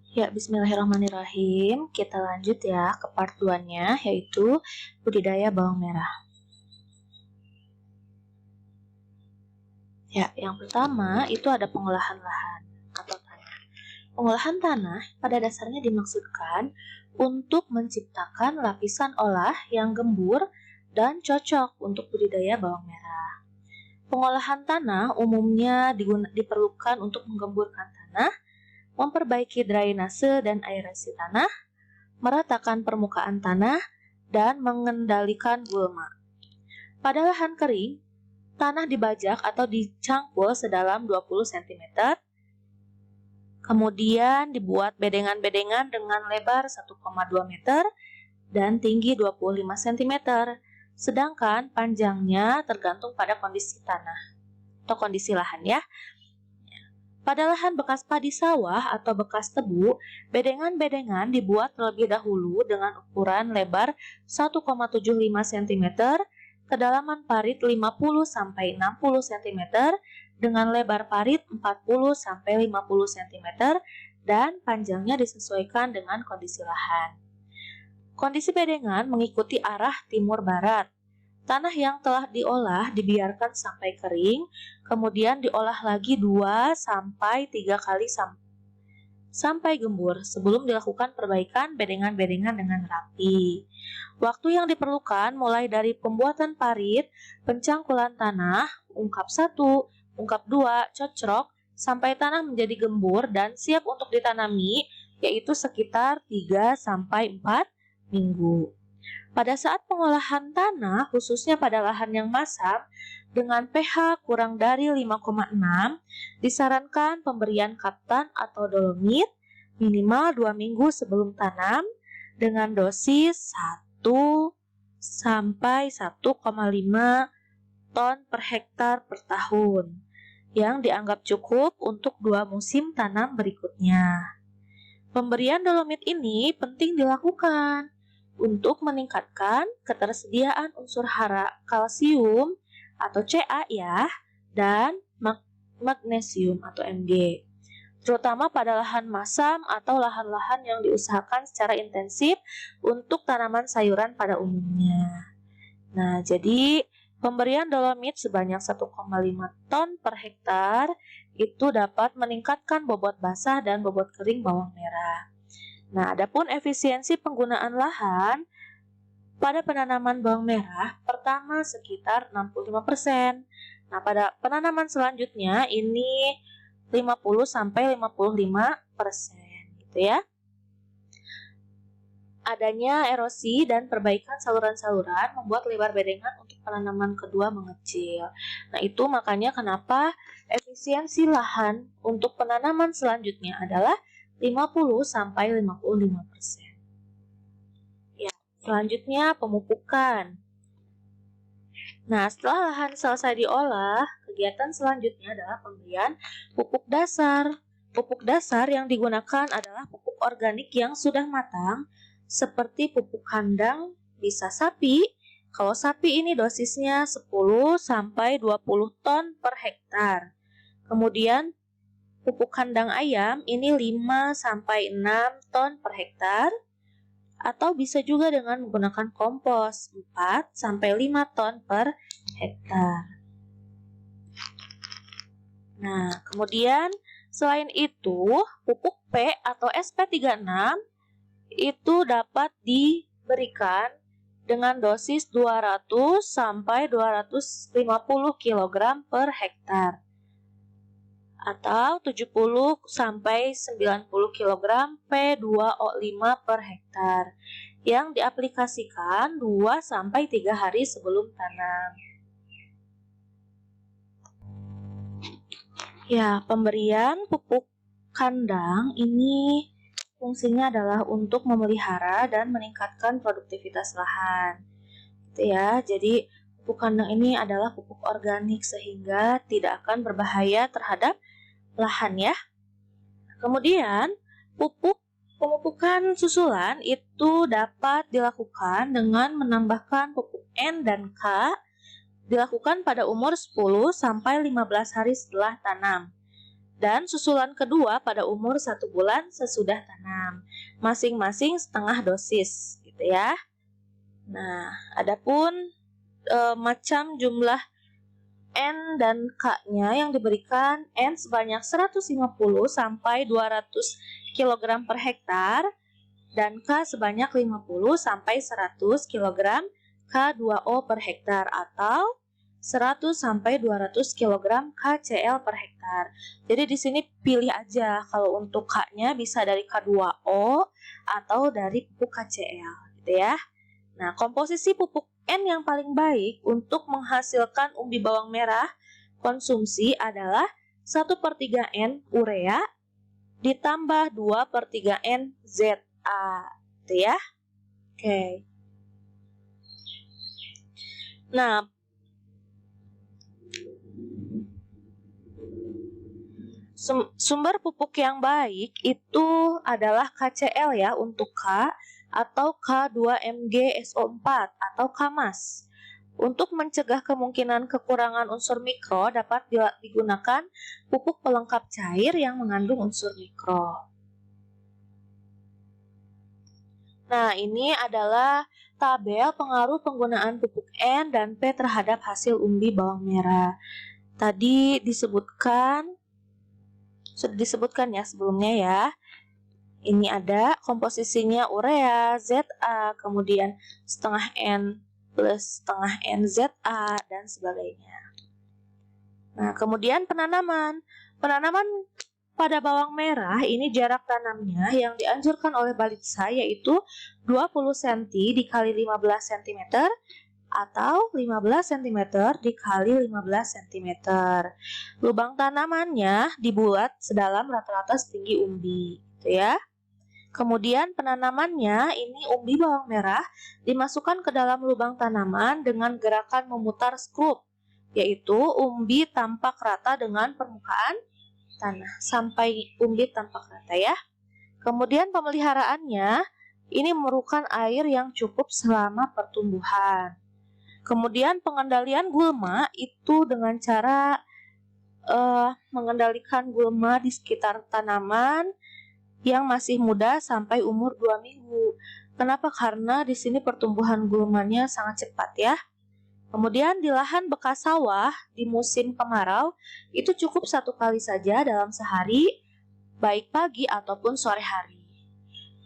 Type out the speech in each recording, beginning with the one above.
Ya, bismillahirrahmanirrahim. Kita lanjut ya ke part 2-nya, yaitu budidaya bawang merah. Ya, yang pertama itu ada pengolahan lahan atau tanah. Pengolahan tanah pada dasarnya dimaksudkan untuk menciptakan lapisan olah yang gembur dan cocok untuk budidaya bawang merah. Pengolahan tanah umumnya diperlukan untuk menggemburkan tanah, memperbaiki drainase dan aerasi tanah, meratakan permukaan tanah, dan mengendalikan gulma. Pada lahan kering, tanah dibajak atau dicangkul sedalam 20 cm, kemudian dibuat bedengan-bedengan dengan lebar 1,2 meter dan tinggi 25 cm, sedangkan panjangnya tergantung pada kondisi tanah atau kondisi lahan ya. Pada lahan bekas padi sawah atau bekas tebu, bedengan-bedengan dibuat terlebih dahulu dengan ukuran lebar 1,75 cm, kedalaman parit 50-60 cm, dengan lebar parit 40-50 cm, dan panjangnya disesuaikan dengan kondisi lahan. Kondisi bedengan mengikuti arah timur-barat. Tanah yang telah diolah dibiarkan sampai kering, kemudian diolah lagi 2-3 kali sampai gembur sebelum dilakukan perbaikan bedengan-bedengan dengan rapi. Waktu yang diperlukan mulai dari pembuatan parit, pencangkulan tanah, ungkap 1, ungkap 2, cocrok, sampai tanah menjadi gembur dan siap untuk ditanami, yaitu sekitar 3-4 minggu. Pada saat pengolahan tanah, khususnya pada lahan yang masam, dengan pH kurang dari 5,6, disarankan pemberian kaptan atau dolomit minimal 2 minggu sebelum tanam dengan dosis 1-1,5 ton per hektar per tahun, yang dianggap cukup untuk 2 musim tanam berikutnya. Pemberian dolomit ini penting dilakukan untuk meningkatkan ketersediaan unsur hara kalsium atau Ca ya, dan magnesium atau Mg, terutama pada lahan masam atau lahan-lahan yang diusahakan secara intensif untuk tanaman sayuran pada umumnya. Nah, jadi pemberian dolomit sebanyak 1,5 ton per hektar itu dapat meningkatkan bobot basah dan bobot kering bawang merah. Nah, adapun efisiensi penggunaan lahan pada penanaman bawang merah pertama sekitar 65%. Nah, pada penanaman selanjutnya ini 50-55% gitu ya. Adanya erosi dan perbaikan saluran-saluran membuat lebar bedengan untuk penanaman kedua mengecil. Nah, itu makanya kenapa efisiensi lahan untuk penanaman selanjutnya adalah 50-55%. Ya, selanjutnya pemupukan. Nah, setelah lahan selesai diolah, kegiatan selanjutnya adalah pemberian pupuk dasar. Pupuk dasar yang digunakan adalah pupuk organik yang sudah matang, seperti pupuk kandang, bisa sapi. Kalau sapi ini dosisnya 10-20 ton per hektar. Kemudian pupuk kandang ayam ini 5-6 ton per hektar. Atau bisa juga dengan menggunakan kompos 4-5 ton per hektar. Nah, kemudian selain itu, pupuk P atau SP36 itu dapat diberikan dengan dosis 200-250 kg per hektar atau 70-90 kg P2O5 per hektar yang diaplikasikan 2-3 hari sebelum tanam. Ya, pemberian pupuk kandang ini fungsinya adalah untuk memelihara dan meningkatkan produktivitas lahan. Gitu ya. Jadi pupuk kandang ini adalah pupuk organik sehingga tidak akan berbahaya terhadap lahan ya. Kemudian pemupukan susulan itu dapat dilakukan dengan menambahkan pupuk N dan K, dilakukan pada umur 10-15 hari setelah tanam. dan susulan kedua pada umur 1 bulan sesudah tanam, masing-masing setengah dosis, gitu ya. Nah, adapun macam jumlah N dan K-nya yang diberikan, N sebanyak 150 sampai 200 kg per hektar dan K sebanyak 50 sampai 100 kg K2O per hektar atau 100 sampai 200 kg KCl per hektar. Jadi di sini pilih aja, kalau untuk K-nya bisa dari K2O atau dari pupuk KCl, gitu ya. Nah, komposisi pupuk N yang paling baik untuk menghasilkan umbi bawang merah konsumsi adalah 1/3 N urea ditambah 2/3 N ZA, gitu ya. Oke. Nah, sumber pupuk yang baik itu adalah KCl ya untuk K atau K2MgSO4 atau KMAS. Untuk mencegah kemungkinan kekurangan unsur mikro dapat digunakan pupuk pelengkap cair yang mengandung unsur mikro. Nah, ini adalah tabel pengaruh penggunaan pupuk N dan P terhadap hasil umbi bawang merah. Tadi sudah disebutkan ya sebelumnya ya. Ini ada komposisinya urea, ZA, kemudian setengah N plus setengah N ZA, dan sebagainya. Nah, kemudian penanaman. Penanaman pada bawang merah ini jarak tanamnya yang dianjurkan oleh Balitsa yaitu 20 cm dikali 15 cm atau 15 cm dikali 15 cm. Lubang tanamannya dibuat sedalam rata-rata setinggi umbi, gitu ya. Kemudian penanamannya ini umbi bawang merah dimasukkan ke dalam lubang tanaman dengan gerakan memutar skrup, yaitu umbi tampak rata dengan permukaan tanah sampai umbi tampak rata ya. Kemudian pemeliharaannya ini memerlukan air yang cukup selama pertumbuhan. Kemudian pengendalian gulma itu dengan cara mengendalikan gulma di sekitar tanaman yang masih muda sampai umur 2 minggu. Kenapa? Karena di sini pertumbuhan gulmanya sangat cepat ya. Kemudian di lahan bekas sawah di musim kemarau itu cukup 1 kali saja dalam sehari, baik pagi ataupun sore hari.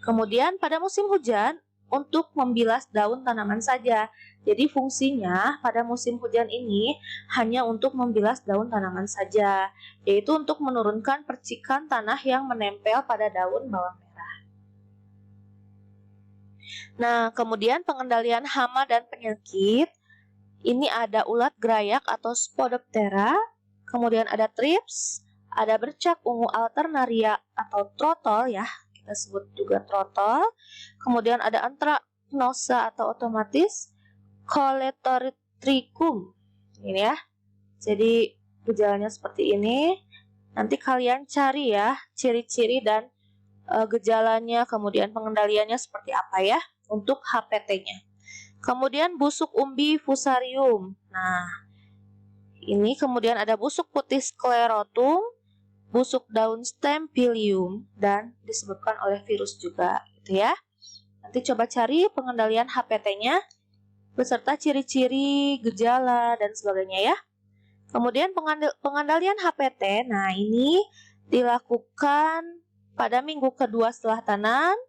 Kemudian pada musim hujan untuk membilas daun tanaman saja. Jadi fungsinya pada musim hujan ini hanya untuk membilas daun tanaman saja, yaitu untuk menurunkan percikan tanah yang menempel pada daun bawang merah. Nah, kemudian pengendalian hama dan penyakit. Ini ada ulat gerayak atau Spodoptera, kemudian ada thrips, ada bercak ungu alternaria atau trotol ya, kita sebut juga trotol. Kemudian ada anthracnosa atau otomatis Coletoritricum. Ini ya. Jadi gejalanya seperti ini. Nanti kalian cari ya ciri-ciri dan gejalanya, kemudian pengendaliannya seperti apa ya untuk HPT-nya. Kemudian busuk umbi fusarium. Nah, ini kemudian ada busuk putih sclerotum, busuk daun stem psyllium, dan disebabkan oleh virus juga, gitu ya. Nanti coba cari pengendalian HPT-nya beserta ciri-ciri, gejala, dan sebagainya ya. Kemudian pengendalian HPT, nah ini dilakukan pada minggu kedua setelah tanam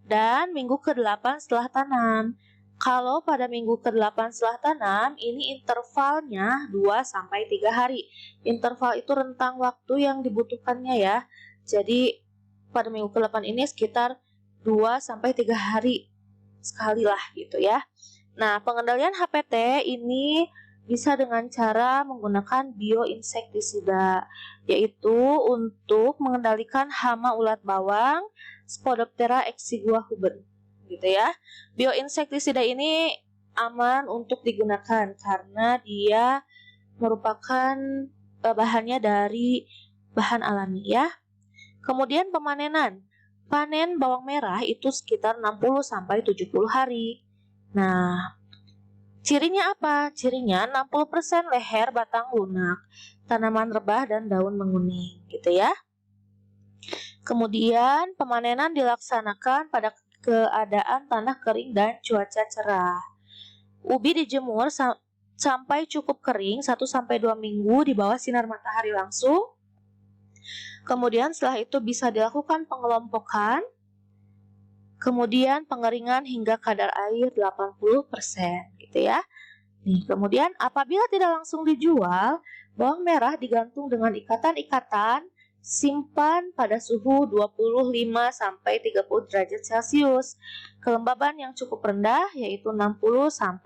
dan minggu ke-8 setelah tanam. Kalau pada minggu ke-8 setelah tanam, ini intervalnya 2-3 hari. Interval itu rentang waktu yang dibutuhkannya ya. Jadi pada minggu ke-8 ini sekitar 2-3 hari sekali lah gitu ya. Nah, pengendalian HPT ini bisa dengan cara menggunakan bioinsektisida, yaitu untuk mengendalikan hama ulat bawang Spodoptera exigua Huber. Gitu ya. Bioinsektisida ini aman untuk digunakan karena dia merupakan bahannya dari bahan alami ya. Kemudian pemanenan. Panen bawang merah itu sekitar 60 sampai 70 hari. Nah, Cirinya apa? Cirinya 60% leher batang lunak, tanaman rebah dan daun menguning, gitu ya. Kemudian pemanenan dilaksanakan pada keadaan tanah kering dan cuaca cerah. Ubi dijemur sampai cukup kering 1-2 minggu di bawah sinar matahari langsung. Kemudian setelah itu bisa dilakukan pengelompokan. Kemudian pengeringan hingga kadar air 80%, gitu ya. Nih, kemudian apabila tidak langsung dijual, bawang merah digantung dengan ikatan-ikatan, simpan pada suhu 25-30 derajat Celcius. Kelembaban yang cukup rendah yaitu 60-80%,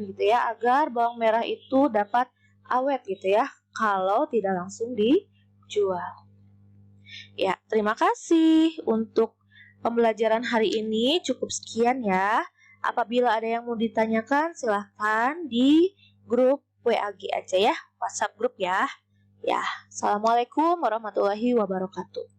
gitu ya, agar bawang merah itu dapat awet, gitu ya, kalau tidak langsung dijual. Ya, terima kasih untuk pembelajaran hari ini. Cukup sekian ya. Apabila ada yang mau ditanyakan, silahkan di grup WAG aja ya, WhatsApp grup ya. Ya, Assalamualaikum warahmatullahi wabarakatuh.